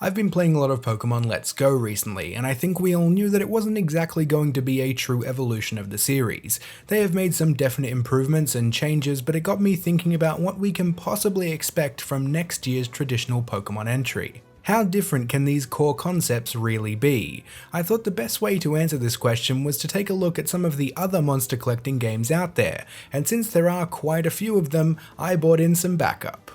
I've been playing a lot of Pokemon Let's Go recently, and I think we all knew that it wasn't exactly going to be a true evolution of the series. They have made some definite improvements and changes, but it got me thinking about what we can possibly expect from next year's traditional Pokemon entry. How different can these core concepts really be? I thought the best way to answer this question was to take a look at some of the other monster collecting games out there, and since there are quite a few of them, I brought in some backup.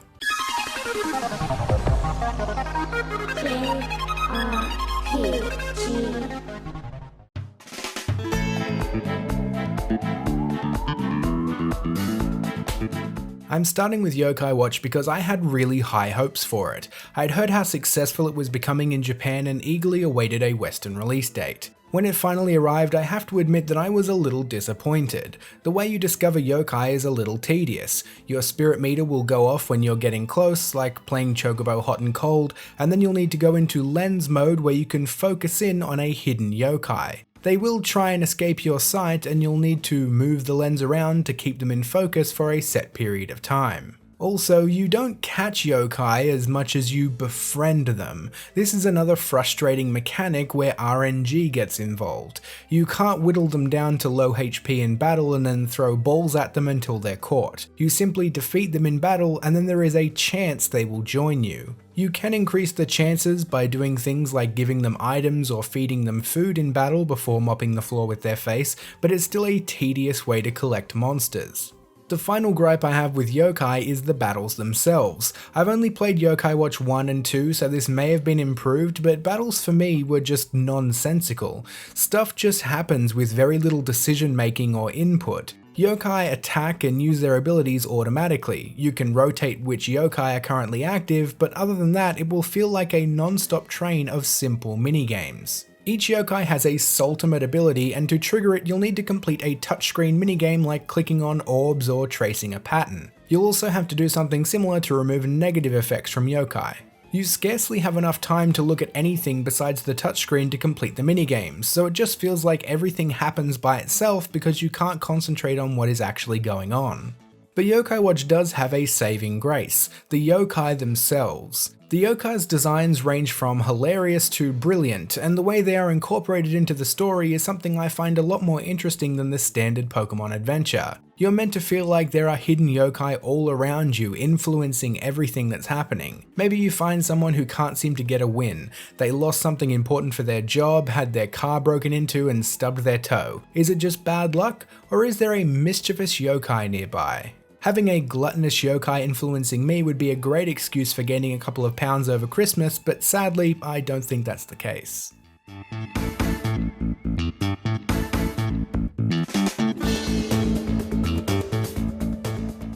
I'm starting with Yokai Watch because I had really high hopes for it. I'd heard how successful it was becoming in Japan and eagerly awaited a Western release date. When it finally arrived, I have to admit that I was a little disappointed. The way you discover yokai is a little tedious. Your spirit meter will go off when you're getting close, like playing Chocobo Hot and Cold, and then you'll need to go into lens mode where you can focus in on a hidden yokai. They will try and escape your sight, and you'll need to move the lens around to keep them in focus for a set period of time. Also, you don't catch yokai as much as you befriend them. This is another frustrating mechanic where RNG gets involved. You can't whittle them down to low HP in battle and then throw balls at them until they're caught. You simply defeat them in battle and then there is a chance they will join you. You can increase the chances by doing things like giving them items or feeding them food in battle before mopping the floor with their face, but it's still a tedious way to collect monsters. The final gripe I have with yokai is the battles themselves. I've only played Yokai Watch 1 and 2, so this may have been improved, but battles for me were just nonsensical. Stuff just happens with very little decision making or input. Yokai attack and use their abilities automatically. You can rotate which yokai are currently active, but other than that, it will feel like a non-stop train of simple minigames. Each yokai has a Ultimate ability, and to trigger it you'll need to complete a touchscreen minigame like clicking on orbs or tracing a pattern. You'll also have to do something similar to remove negative effects from yokai. You scarcely have enough time to look at anything besides the touchscreen to complete the minigames, so it just feels like everything happens by itself because you can't concentrate on what is actually going on. But Yokai Watch does have a saving grace: the yokai themselves. The yokai's designs range from hilarious to brilliant, and the way they are incorporated into the story is something I find a lot more interesting than the standard Pokemon adventure. You're meant to feel like there are hidden yokai all around you, influencing everything that's happening. Maybe you find someone who can't seem to get a win. They lost something important for their job, had their car broken into, and stubbed their toe. Is it just bad luck, or is there a mischievous yokai nearby? Having a gluttonous yokai influencing me would be a great excuse for gaining a couple of pounds over Christmas, but sadly, I don't think that's the case.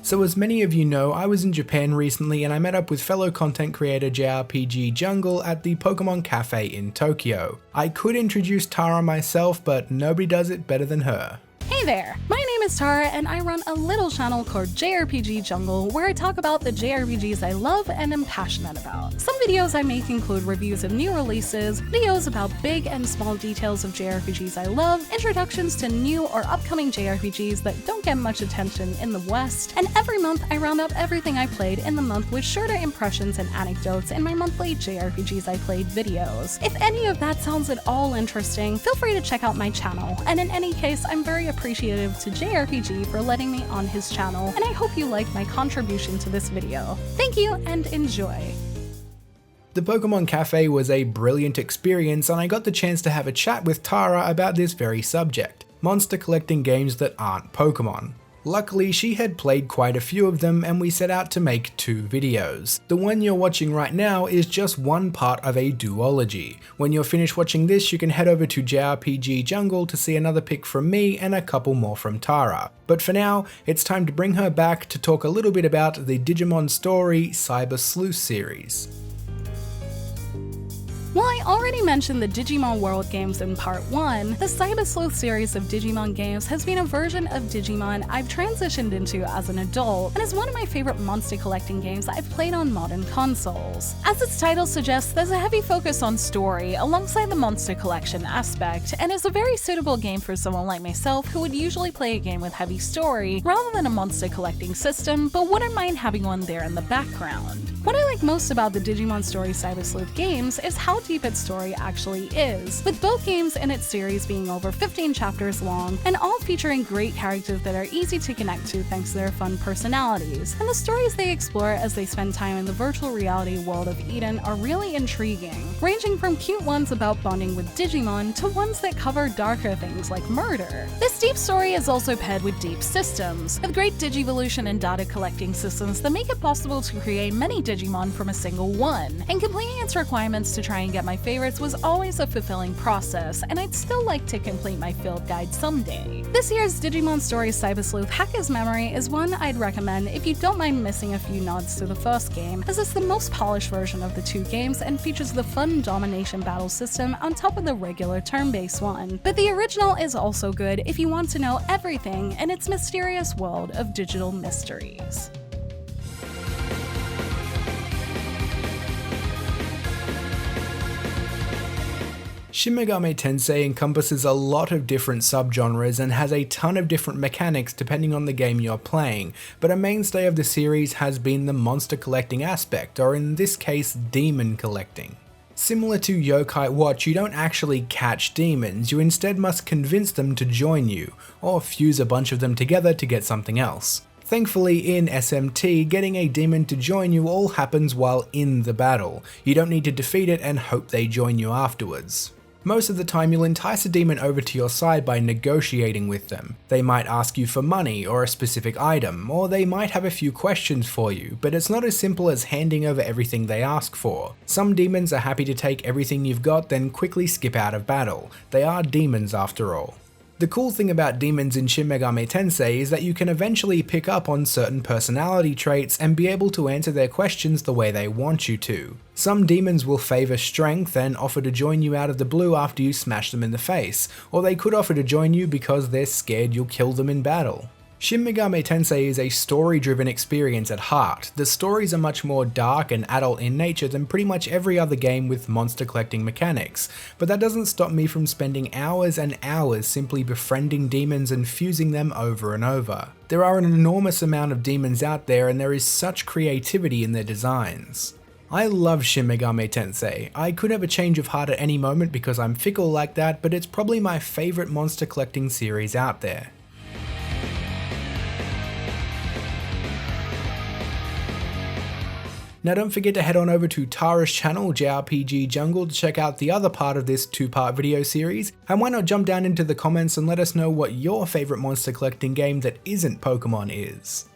So as many of you know, I was in Japan recently and I met up with fellow content creator JRPG Jungle at the Pokemon Cafe in Tokyo. I could introduce Tara myself, but nobody does it better than her. Hey there, my name is Tara and I run a little channel called JRPG Jungle where I talk about the JRPGs I love and am passionate about. Some videos I make include reviews of new releases, videos about big and small details of JRPGs I love, introductions to new or upcoming JRPGs that don't get much attention in the West, and every month I round up everything I played in the month with shorter impressions and anecdotes in my monthly JRPGs I played videos. If any of that sounds at all interesting, feel free to check out my channel, and in any case, I'm very appreciative to JRPG for letting me on his channel, and I hope you like my contribution to this video. Thank you and enjoy! The Pokemon Cafe was a brilliant experience and I got the chance to have a chat with Tara about this very subject: monster collecting games that aren't Pokemon. Luckily, she had played quite a few of them and we set out to make 2 videos. The one you're watching right now is just one part of a duology. When you're finished watching this, you can head over to JRPG Jungle to see another pick from me and a couple more from Tara. But for now, it's time to bring her back to talk a little bit about the Digimon Story Cyber Sleuth series. While I already mentioned the Digimon World games in part 1, the Cyber Sleuth series of Digimon games has been a version of Digimon I've transitioned into as an adult, and is one of my favorite monster collecting games I've played on modern consoles. As its title suggests, there's a heavy focus on story alongside the monster collection aspect, and is a very suitable game for someone like myself who would usually play a game with heavy story rather than a monster collecting system, but wouldn't mind having one there in the background. What I like most about the Digimon Story Cyber Sleuth games is how deep its story actually is, with both games in its series being over 15 chapters long, and all featuring great characters that are easy to connect to thanks to their fun personalities, and the stories they explore as they spend time in the virtual reality world of Eden are really intriguing, ranging from cute ones about bonding with Digimon to ones that cover darker things like murder. This deep story is also paired with deep systems, with great digivolution and data collecting systems that make it possible to create many Digimon from a single one, and completing its requirements to try and get my favorites was always a fulfilling process, and I'd still like to complete my field guide someday. This year's Digimon Story Cyber Sleuth Hacker's Memory is one I'd recommend if you don't mind missing a few nods to the first game, as it's the most polished version of the two games and features the fun domination battle system on top of the regular turn-based one. But the original is also good if you want to know everything in its mysterious world of digital mysteries. Shin Megami Tensei encompasses a lot of different subgenres and has a ton of different mechanics depending on the game you're playing, but a mainstay of the series has been the monster collecting aspect, or in this case, demon collecting. Similar to Yokai Watch, you don't actually catch demons, you instead must convince them to join you, or fuse a bunch of them together to get something else. Thankfully, in SMT, getting a demon to join you all happens while in the battle. You don't need to defeat it and hope they join you afterwards. Most of the time you'll entice a demon over to your side by negotiating with them. They might ask you for money or a specific item, or they might have a few questions for you, but it's not as simple as handing over everything they ask for. Some demons are happy to take everything you've got then quickly skip out of battle. They are demons after all. The cool thing about demons in Shin Megami Tensei is that you can eventually pick up on certain personality traits and be able to answer their questions the way they want you to. Some demons will favour strength and offer to join you out of the blue after you smash them in the face, or they could offer to join you because they're scared you'll kill them in battle. Shin Megami Tensei is a story-driven experience at heart. The stories are much more dark and adult in nature than pretty much every other game with monster collecting mechanics, but that doesn't stop me from spending hours and hours simply befriending demons and fusing them over and over. There are an enormous amount of demons out there and there is such creativity in their designs. I love Shin Megami Tensei. I could have a change of heart at any moment because I'm fickle like that, but it's probably my favourite monster collecting series out there. Now don't forget to head on over to Tara's channel, JRPG Jungle, to check out the other part of this two-part video series, and why not jump down into the comments and let us know what your favourite monster collecting game that isn't Pokemon is.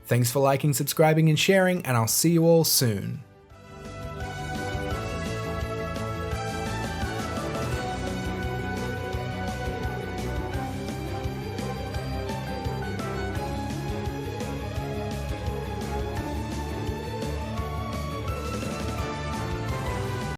Thanks for liking, subscribing and sharing, and I'll see you all soon.